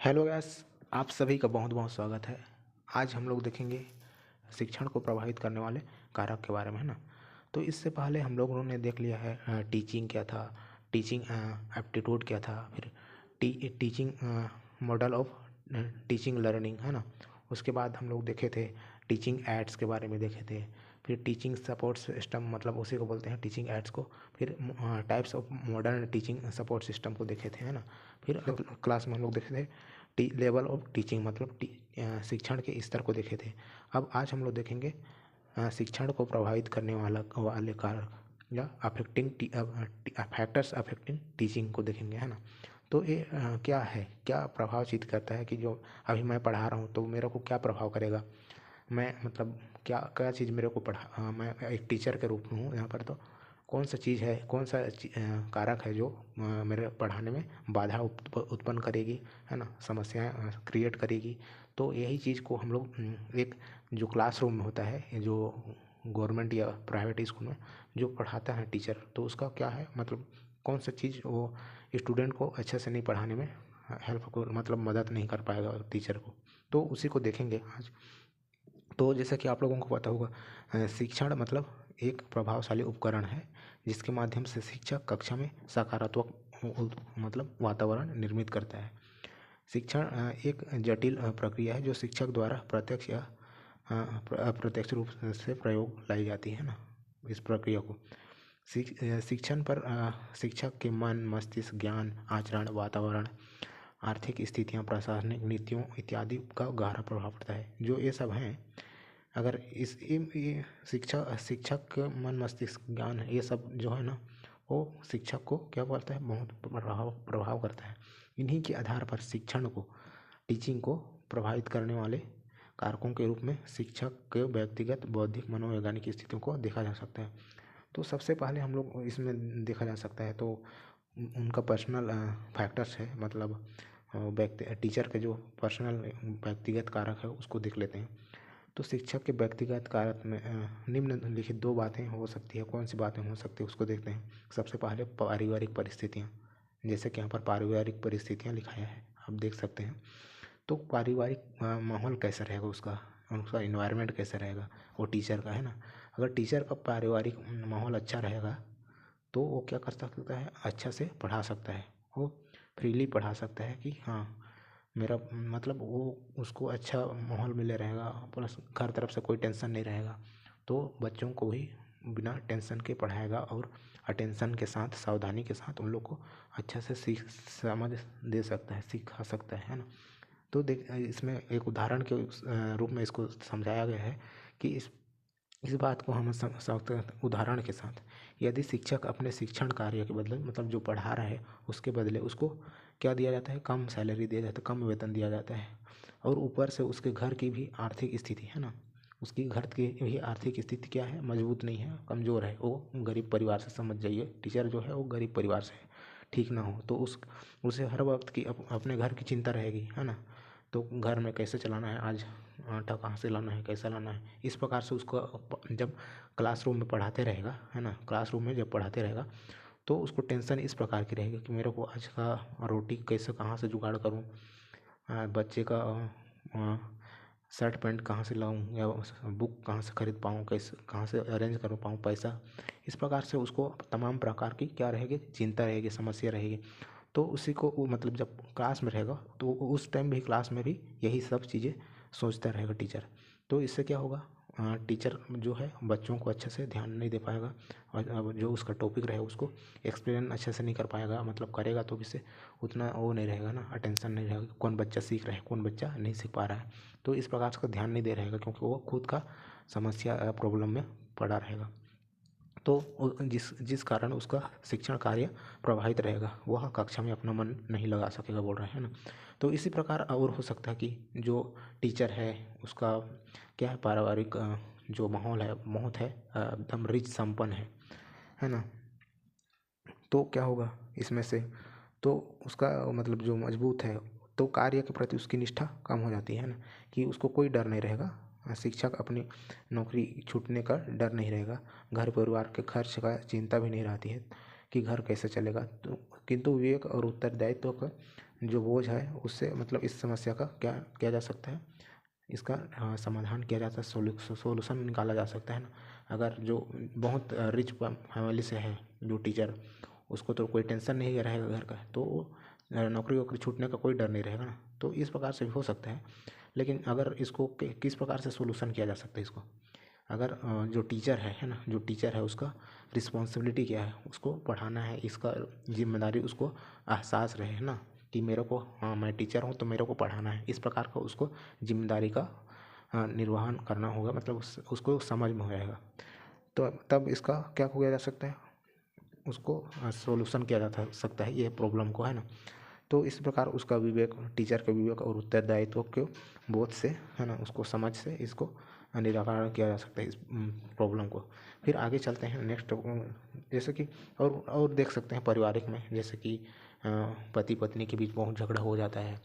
Hello guys, आप सभी का बहुत बहुत स्वागत है। आज हम लोग देखेंगे शिक्षण को प्रभावित करने वाले कारक के बारे में, है ना। तो इससे पहले हम लोगों ने देख लिया है टीचिंग क्या था, टीचिंग एप्टीट्यूड क्या था, फिर teaching model of teaching learning, है ना। उसके बाद हम लोग देखे थे टीचिंग एड्स के बारे में देखे थे, फिर टीचिंग सपोर्ट सिस्टम मतलब उसी को बोलते हैं टीचिंग एड्स को, फिर types of modern teaching support system को देखे थे, है ना। फिर क्लास में हम लोग देखे थे लेवल ऑफ टीचिंग मतलब शिक्षण के स्तर को देखे थे। अब आज हम लोग देखेंगे शिक्षण को प्रभावित करने वाले कारक या अफेक्टिंग फैक्टर्स अफेक्टिंग टीचिंग को देखेंगे, है ना। तो ये क्या है, क्या प्रभाव चित करता है कि जो अभी मैं पढ़ा रहा हूँ तो मेरे को क्या प्रभाव करेगा। मैं मतलब क्या क्या चीज़ मेरे को मैं एक टीचर के रूप में हूँ यहाँ पर, तो कौन सा चीज़ है, कौन सा कारक है जो मेरे पढ़ाने में बाधा उत्पन्न करेगी, है ना, समस्याएं क्रिएट करेगी। तो यही चीज़ को हम लोग एक जो क्लासरूम में होता है, ये जो गवर्नमेंट या प्राइवेट स्कूल में जो पढ़ाता है टीचर, तो उसका क्या है मतलब कौन सा चीज़ वो स्टूडेंट को अच्छे से नहीं पढ़ाने में हेल्प को मतलब मदद नहीं कर पाएगा टीचर को। तो उसी को देखेंगे आज। तो जैसा कि आप लोगों को पता होगा शिक्षण मतलब एक प्रभावशाली उपकरण है जिसके माध्यम से शिक्षक कक्षा में सकारात्मक मतलब वातावरण निर्मित करता है। शिक्षण एक जटिल प्रक्रिया है जो शिक्षक द्वारा प्रत्यक्ष या अप्रत्यक्ष रूप से प्रयोग लाई जाती है ना। इस प्रक्रिया को शिक्षण पर शिक्षक के मन, मस्तिष्क, ज्ञान, आचरण, वातावरण, आर्थिक स्थितियाँ, प्रशासनिक नीतियों इत्यादि का गहरा प्रभाव पड़ता है। जो ये सब हैं, अगर ये शिक्षक के मन, मस्तिष्क, ज्ञान, ये सब जो है ना, वो शिक्षक को क्या करता है, बहुत प्रभाव करता है। इन्हीं के आधार पर शिक्षण को, टीचिंग को प्रभावित करने वाले कारकों के रूप में शिक्षक के व्यक्तिगत, बौद्धिक, मनोवैज्ञानिक स्थितियों को देखा जा सकता है। तो सबसे पहले हम लोग इसमें देखा जा सकता है तो उनका पर्सनल फैक्टर्स है, मतलब व्यक्ति टीचर के जो पर्सनल व्यक्तिगत कारक है उसको देख लेते हैं। तो शिक्षक के व्यक्तिगत कारक में निम्नलिखित दो बातें हो सकती है। कौन सी बातें हो सकती है उसको देखते हैं। सबसे पहले पारिवारिक परिस्थितियाँ, जैसे कि यहाँ पर पारिवारिक परिस्थितियाँ लिखाया है, आप देख सकते हैं। तो पारिवारिक माहौल कैसा रहेगा उसका, उसका इन्वायरमेंट कैसा रहेगा वो टीचर का, है ना। अगर टीचर का पारिवारिक माहौल अच्छा रहेगा तो वो क्या कर सकता है, अच्छा से पढ़ा सकता है, वो फ्रीली पढ़ा सकता है कि हाँ मेरा मतलब वो उसको अच्छा माहौल मिले रहेगा, प्लस हर तरफ से कोई टेंशन नहीं रहेगा। तो बच्चों को भी बिना टेंशन के पढ़ाएगा और अटेंशन के साथ, सावधानी के साथ उन लोग को अच्छा से समझ दे सकता है, सिखा सकता है ना। तो देख इसमें एक उदाहरण के रूप में इसको समझाया गया है कि इस बात को हम समझ सकते हैं उदाहरण के साथ। यदि शिक्षक अपने शिक्षण कार्य के बदले मतलब जो पढ़ा रहा है उसके बदले उसको क्या दिया जाता है, कम सैलरी दिया जाता है, कम वेतन दिया जाता है, और ऊपर से उसके घर की भी आर्थिक स्थिति, है ना, उसकी घर की भी आर्थिक स्थिति क्या है, मजबूत नहीं है, कमज़ोर है, वो गरीब परिवार से, समझ जाइए टीचर जो है वो गरीब परिवार से ठीक ना हो, तो उसे हर वक्त की अपने घर की चिंता रहेगी, है ना। तो घर में कैसे चलाना है, आज आटा कहाँ से लाना है, कैसा लाना है, इस प्रकार से उसको जब क्लासरूम में पढ़ाते रहेगा, है ना, क्लासरूम में जब पढ़ाते रहेगा तो उसको टेंशन इस प्रकार की रहेगी कि मेरे को आज का रोटी कैसे कहाँ से जुगाड़ करूँ, बच्चे का शर्ट पैंट कहाँ से लाऊं, या बुक कहाँ से खरीद पाऊँ, कैसे कहाँ से अरेंज कर पाऊँ पैसा। इस प्रकार से उसको तमाम प्रकार की क्या रहेगी, चिंता रहेगी, समस्या रहेगी। तो उसी को वो मतलब जब क्लास में रहेगा तो उस टाइम भी क्लास में भी यही सब चीज़ें सोचता रहेगा टीचर। तो इससे क्या होगा, टीचर जो है बच्चों को अच्छे से ध्यान नहीं दे पाएगा, और अब जो उसका टॉपिक रहेगा उसको एक्सप्लेन अच्छे से नहीं कर पाएगा, मतलब करेगा तो भी से उतना वो नहीं रहेगा ना, अटेंशन नहीं रहेगा, कौन बच्चा सीख रहा है, कौन बच्चा नहीं सीख पा रहा है। तो इस प्रकार से ध्यान नहीं दे रहेगा क्योंकि वो खुद का समस्या प्रॉब्लम में पड़ा रहेगा। तो जिस जिस कारण उसका शिक्षण कार्य प्रभावित रहेगा, वह कक्षा में अपना मन नहीं लगा सकेगा, बोल रहे हैं ना। तो इसी प्रकार और हो सकता है कि जो टीचर है उसका क्या है, पारिवारिक जो माहौल है बहुत है, एकदम रिच संपन्न है ना। तो क्या होगा इसमें से, तो उसका मतलब जो मजबूत है, तो कार्य के प्रति उसकी निष्ठा कम हो जाती है ना, कि उसको कोई डर नहीं रहेगा, शिक्षक अपनी नौकरी छूटने का डर नहीं रहेगा, घर परिवार के खर्च का चिंता भी नहीं रहती है कि घर कैसे चलेगा। तो किंतु विवेक और उत्तरदायित्व का जो बोझ है उससे मतलब इस समस्या का क्या किया जा सकता है, इसका समाधान किया जाता है, सोल्यूशन निकाला जा सकता है ना। अगर जो बहुत रिच फैमिली से है जो टीचर, उसको तो कोई टेंशन नहीं रहेगा घर का, तो नौकरी वोकरी छूटने का कोई डर नहीं रहेगा ना। तो इस प्रकार से भी हो सकता है। लेकिन अगर इसको किस प्रकार से सोल्यूशन किया जा सकता है इसको, अगर जो टीचर है ना, जो टीचर है उसका रिस्पॉन्सिबिलिटी क्या है, उसको पढ़ाना है, इसका जिम्मेदारी उसको एहसास रहे है ना, कि मेरे को, हाँ मैं टीचर हूँ तो मेरे को पढ़ाना है, इस प्रकार का उसको जिम्मेदारी का निर्वहन करना होगा, मतलब उसको समझ में हो जाएगा। तो तब इसका क्या किया जा सकता है, उसको सोल्यूशन किया जा सकता है ये प्रॉब्लम को, है ना। तो इस प्रकार उसका विवेक, टीचर का विवेक और उत्तरदायित्व के बोध से, है ना, उसको समझ से इसको निराकरण किया जा सकता है इस प्रॉब्लम को। फिर आगे चलते हैं नेक्स्ट, जैसे कि और देख सकते हैं पारिवारिक में, जैसे कि पति पत्नी के बीच बहुत झगड़ा हो जाता है,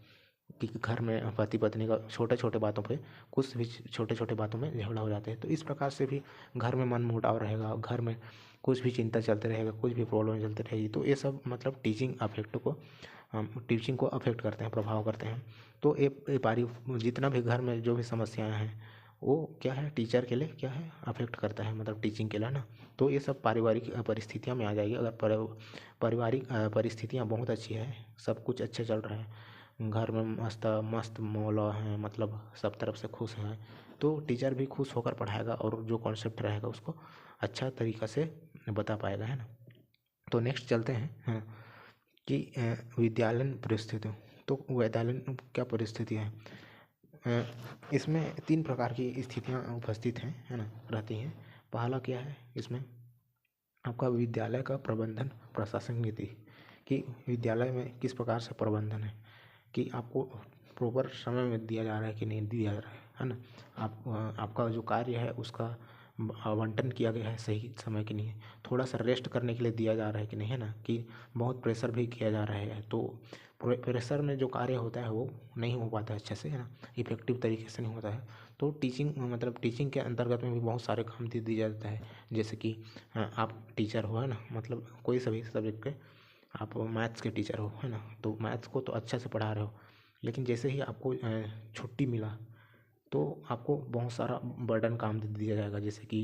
कि घर में पति पत्नी का छोटे छोटे बातों पे, कुछ भी छोटे छोटे बातों में झगड़ा हो जाते हैं। तो इस प्रकार से भी घर में मनमुटाव रहेगा, घर में कुछ भी चिंता चलते रहेगा, कुछ भी प्रॉब्लम चलती रहेगी। तो ये सब मतलब टीचिंग को अफेक्ट करते हैं, प्रभाव करते हैं। तो ये जितना भी घर में जो भी समस्याएं हैं, वो क्या है, टीचर के लिए क्या है, अफेक्ट करता है, मतलब टीचिंग के लिए ना। तो ये सब पारिवारिक परिस्थितियों में आ जाएगी। अगर पारिवारिक परिस्थितियाँ बहुत अच्छी है, सब कुछ अच्छा चल रहा है, घर में मस्त मस्त मौला है, मतलब सब तरफ से खुश हैं, तो टीचर भी खुश होकर पढ़ाएगा और जो कॉन्सेप्ट रहेगा उसको अच्छा तरीक़ा से बता पाएगा, है ना। तो नेक्स्ट चलते हैं, हाँ, कि विद्यालयन परिस्थितियों। तो विद्यालयन क्या परिस्थिति है, इसमें 3 प्रकार की स्थितियाँ उपस्थित हैं, है ना, रहती हैं। पहला क्या है इसमें, आपका विद्यालय का प्रबंधन प्रशासन नीति, कि विद्यालय में किस प्रकार से प्रबंधन है, कि आपको प्रॉपर समय में दिया जा रहा है कि नहीं दिया जा रहा है ना। आपका जो कार्य है उसका आवंटन किया गया है सही समय के लिए, थोड़ा सा रेस्ट करने के लिए दिया जा रहा है कि नहीं, है ना, कि बहुत प्रेशर भी किया जा रहा है। तो प्रेशर में जो कार्य होता है वो नहीं हो पाता है अच्छे से, है ना, इफेक्टिव तरीके से नहीं होता है। तो टीचिंग के अंतर्गत में भी बहुत सारे काम दे दिया जाता है। जैसे कि आप टीचर हो, है ना, मतलब कोई सभी सब्जेक्ट के, आप मैथ्स के टीचर हो, है ना, तो मैथ्स को तो अच्छा से पढ़ा रहे हो, लेकिन जैसे ही आपको छुट्टी मिला तो आपको बहुत सारा बर्डन काम दे दिया जाएगा। जैसे कि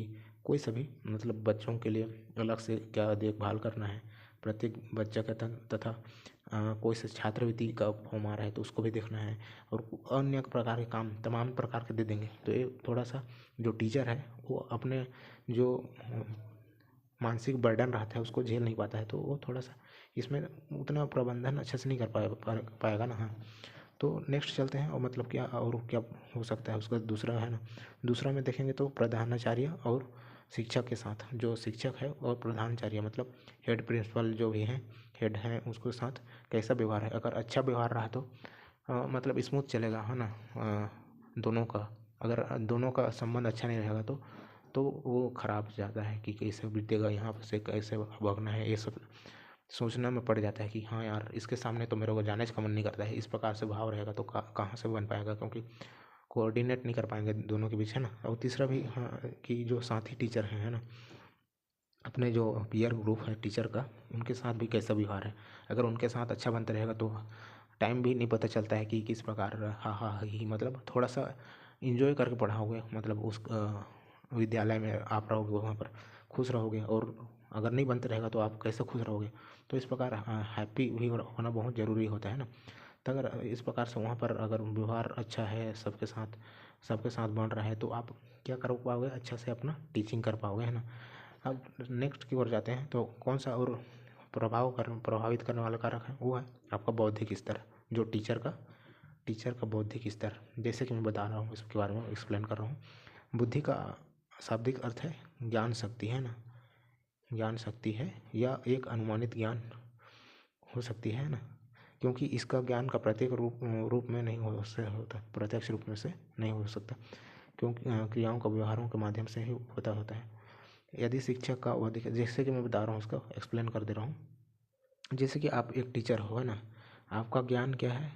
कोई सभी मतलब बच्चों के लिए अलग से क्या देखभाल करना है, प्रत्येक बच्चा का तथा कोई से छात्रवृत्ति का फॉर्म आ रहा है तो उसको भी देखना है, और अन्य प्रकार के काम तमाम प्रकार के दे देंगे। तो ये थोड़ा सा जो टीचर है वो अपने जो मानसिक बर्डन रहता है उसको झेल नहीं पाता है, तो वो थोड़ा सा इसमें उतना प्रबंधन अच्छे से नहीं कर पाएगा ना। हाँ, तो नेक्स्ट चलते हैं, और मतलब क्या और क्या हो सकता है उसका दूसरा, है ना। दूसरा में देखेंगे तो प्रधानाचार्य और शिक्षक के साथ, जो शिक्षक है और प्रधानाचार्य मतलब हेड प्रिंसिपल जो भी हैं, हेड हैं, उसके साथ कैसा व्यवहार है। अगर अच्छा व्यवहार रहा तो मतलब स्मूथ चलेगा, है ना, दोनों का। अगर दोनों का संबंध अच्छा नहीं रहेगा तो वो खराब जाता है, कि कैसे बीतेगा यहाँ से, कैसे भगना है, ये सब सोचने में पड़ जाता है कि हाँ यार इसके सामने तो मेरे को जाने का मन नहीं करता है। इस प्रकार से भाव रहेगा तो कहाँ से बन पाएगा, क्योंकि कोऑर्डिनेट नहीं कर पाएंगे दोनों के बीच, है ना। और तीसरा भी, हाँ, कि जो साथी टीचर हैं, है ना, अपने जो पीयर ग्रुप है टीचर का, उनके साथ भी कैसा व्यवहार है। अगर उनके साथ अच्छा बनता रहेगा तो टाइम भी नहीं पता चलता है कि किस प्रकार, हाँ हाँ ही, मतलब थोड़ा सा इंजॉय करके पढ़ाओगे, मतलब उस विद्यालय में आप रहोगे, वहाँ पर खुश रहोगे। और अगर नहीं बनते रहेगा तो आप कैसे खुश रहोगे। तो इस प्रकार हैप्पी भी होना बहुत ज़रूरी होता है ना। तो अगर इस प्रकार से वहाँ पर अगर व्यवहार अच्छा है सबके साथ बन रहा है, तो आप क्या कर पाओगे, अच्छा से अपना टीचिंग कर पाओगे, है ना। अब नेक्स्ट की ओर जाते हैं, तो कौन सा और प्रभावित करने वाला कारक है, वो है आपका बौद्धिक स्तर, जो टीचर का बौद्धिक स्तर। जैसे कि मैं बता रहा हूँ इसके बारे में एक्सप्लेन कर रहा हूँ। बुद्धि का शाब्दिक अर्थ है ज्ञान शक्ति, है ना, ज्ञान शक्ति है, या एक अनुमानित ज्ञान हो सकती है ना, क्योंकि इसका ज्ञान का प्रत्येक रूप में नहीं हो से होता, प्रत्यक्ष रूप में से नहीं हो सकता, क्योंकि क्रियाओं का व्यवहारों के माध्यम से ही होता है। यदि शिक्षक का अधिक, जैसे कि मैं बता रहा हूँ उसका एक्सप्लेन कर दे रहा हूँ। जैसे कि आप एक टीचर हो, है ना, आपका ज्ञान क्या है,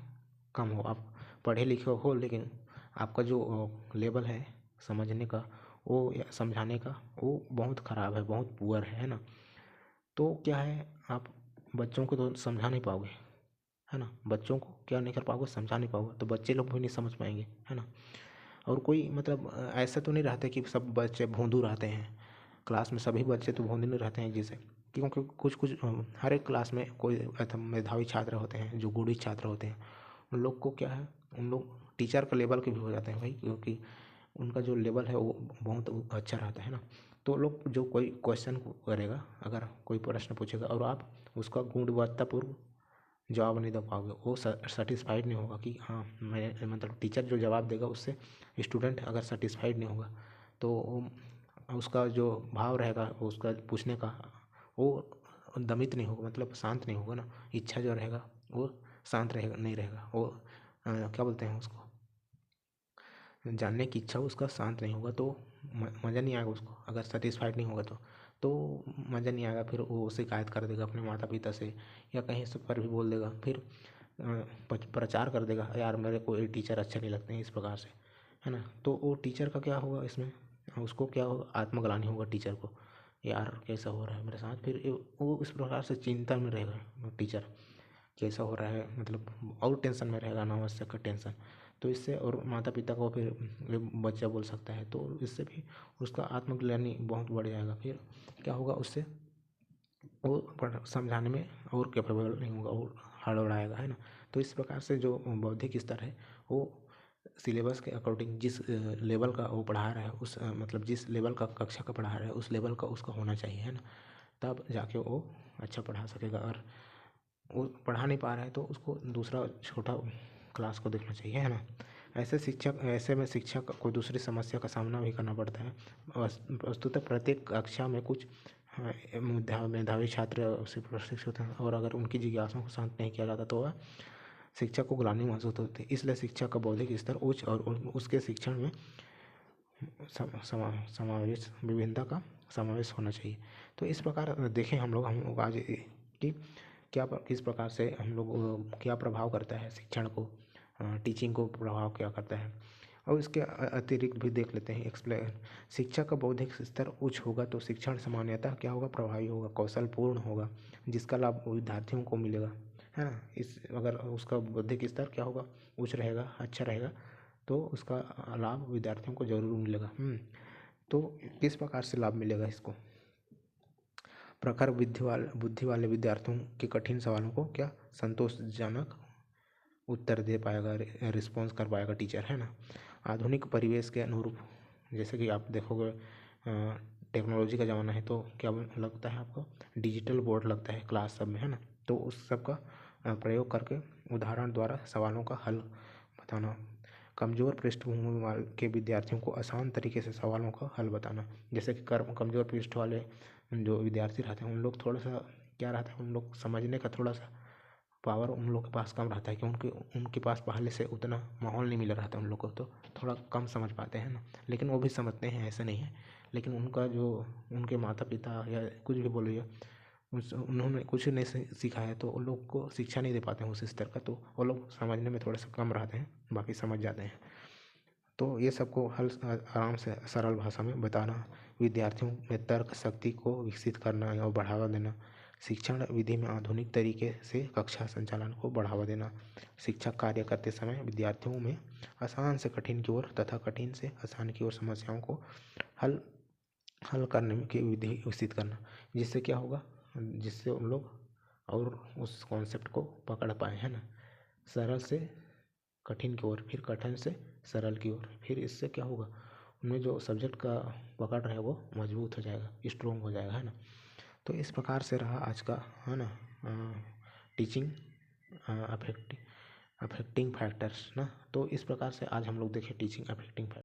कम हो, आप पढ़े लिखे हो, लेकिन आपका जो लेवल है समझने का, वो या समझाने का, वो बहुत ख़राब है, बहुत पुअर है ना। तो क्या है, आप बच्चों को तो समझा नहीं पाओगे, है ना। बच्चों को क्या नहीं कर पाओगे, समझा नहीं पाओगे, तो बच्चे लोग भी नहीं समझ पाएंगे, है ना। और कोई मतलब ऐसा तो नहीं रहता कि सब बच्चे भोंदू रहते हैं क्लास में, सभी बच्चे तो भोंदू नहीं रहते हैं एक जैसे, क्योंकि कुछ कुछ हर एक क्लास में कोई मेधावी छात्र होते हैं जो गुणी छात्र होते हैं। उन लोग को क्या है, उन लोग टीचर का लेवल के भी हो जाते हैं भाई, क्योंकि उनका जो लेवल है वो बहुत अच्छा रहता है ना। तो लोग जो कोई क्वेश्चन करेगा, अगर कोई प्रश्न पूछेगा और आप उसका गुणवत्तापूर्ण जवाब नहीं दे पाओगे, वो सेटिस्फाइड नहीं होगा कि हाँ मैं मतलब टीचर जो जवाब देगा उससे स्टूडेंट अगर सेटिस्फाइड नहीं होगा तो उसका जो भाव रहेगा उसका पूछने का वो दमित नहीं होगा, मतलब शांत नहीं होगा ना। इच्छा जो रहेगा वो शांत रहेगा नहीं रहेगा, वो क्या बोलते हैं उसको, जानने की इच्छा उसका शांत नहीं होगा, तो मज़ा नहीं आएगा उसको। अगर सेटिस्फाइड नहीं होगा तो मज़ा नहीं आएगा। फिर वो शिकायत कर देगा अपने माता पिता से, या कहीं से पर भी बोल देगा, फिर प्रचार कर देगा, यार मेरे को ये टीचर अच्छे नहीं लगते हैं इस प्रकार से, है ना। तो वो टीचर का क्या होगा इसमें, उसको क्या होगा, आत्मग्लानि होगा टीचर को, यार कैसा हो रहा है मेरे साथ। फिर वो इस प्रकार से चिंता में रहेगा टीचर, कैसा हो रहा है, मतलब और टेंशन में रहेगा, अनावश्यक टेंशन। तो इससे और माता पिता को फिर बच्चा बोल सकता है, तो इससे भी उसका आत्मग्लानि बहुत बढ़ जाएगा। फिर क्या होगा उससे, वो समझाने में और कैपेबल नहीं होगा और हड़बड़ाएगा, है ना। तो इस प्रकार से जो बौद्धिक स्तर है वो सिलेबस के अकॉर्डिंग जिस लेवल का वो पढ़ा रहा है, उस मतलब जिस लेवल का कक्षा का पढ़ा रहा है उस लेवल का उसका होना चाहिए, है ना। तब जाके वो अच्छा पढ़ा सकेगा। और वो पढ़ा नहीं पा रहा है तो उसको दूसरा छोटा क्लास को देखना चाहिए, है ना। ऐसे में शिक्षक को दूसरी समस्या का सामना भी करना पड़ता है। वस्तुतः प्रत्येक कक्षा में कुछ मेधावी छात्र से प्रशिक्षित हैं, और अगर उनकी जिज्ञासाओं को शांत नहीं किया जाता तो वह शिक्षक को ग्लानि महसूस होती है। इसलिए शिक्षक का बौद्धिक स्तर उच्च और उसके शिक्षण में समावेश विभिन्नता का समावेश होना चाहिए। तो इस प्रकार देखें हम लोग आज कि किस प्रकार से हम लोग क्या प्रभाव करता है शिक्षण को, टीचिंग को प्रभाव क्या करता है। और इसके अतिरिक्त भी देख लेते हैं एक्सप्लेन। शिक्षा का बौद्धिक स्तर उच्च होगा तो शिक्षण सामान्यतः क्या होगा, प्रभावी होगा, कौशलपूर्ण होगा, जिसका लाभ विद्यार्थियों को मिलेगा, है ना। इस अगर उसका बौद्धिक स्तर क्या होगा, उच्च रहेगा, अच्छा रहेगा, तो उसका लाभ विद्यार्थियों को जरूर मिलेगा। तो किस प्रकार से लाभ मिलेगा इसको, प्रखर बुद्धि वाले विद्यार्थियों के कठिन सवालों को क्या संतोषजनक उत्तर दे पाएगा, रिस्पॉन्स कर पाएगा टीचर, है ना। आधुनिक परिवेश के अनुरूप, जैसे कि आप देखोगे टेक्नोलॉजी का ज़माना है, तो क्या लगता है आपको, डिजिटल बोर्ड लगता है क्लास सब में, है ना। तो उस सब का प्रयोग करके उदाहरण द्वारा सवालों का हल बताना। कमज़ोर पृष्ठभूमि वाले के विद्यार्थियों को आसान तरीके से सवालों का हल बताना। जैसे कि कमज़ोर पृष्ठ वाले जो विद्यार्थी रहते हैं उन लोग थोड़ा सा क्या रहता है, उन लोग समझने का थोड़ा सा पावर उन लोग के पास कम रहता है, क्योंकि उनके पास पहले से उतना माहौल नहीं मिला रहता उन लोग को, तो थोड़ा कम समझ पाते हैं ना। लेकिन वो भी समझते हैं, ऐसा नहीं है। लेकिन उनका जो उनके माता पिता या कुछ भी बोलिए, उन्होंने कुछ नहीं सीखा है, तो उन लोग को शिक्षा नहीं दे पाते हैं उस स्तर का, तो वो लोग समझने में थोड़ा सा कम रहते हैं, बाकी समझ जाते हैं। तो ये सबको हल आराम से सरल भाषा में बताना, विद्यार्थियों में तर्क शक्ति को विकसित करना और बढ़ावा देना, शिक्षण विधि में आधुनिक तरीके से कक्षा संचालन को बढ़ावा देना, शिक्षक कार्य करते समय विद्यार्थियों में आसान से कठिन की ओर तथा कठिन से आसान की ओर समस्याओं को हल हल करने की विधि विकसित करना, जिससे क्या होगा, जिससे उन लोग और उस कॉन्सेप्ट को पकड़ पाए, है ना। सरल से कठिन की ओर, फिर कठिन से सरल की ओर, फिर इससे क्या होगा, उनमें जो सब्जेक्ट का पकड़ है वो मजबूत हो जाएगा, स्ट्रोंग हो जाएगा, है ना। तो इस प्रकार से रहा आज का, है ना, टीचिंग अफेक्टिंग फैक्टर्स ना। तो इस प्रकार से आज हम लोग देखें टीचिंग अफेक्टिंग फैक्टर।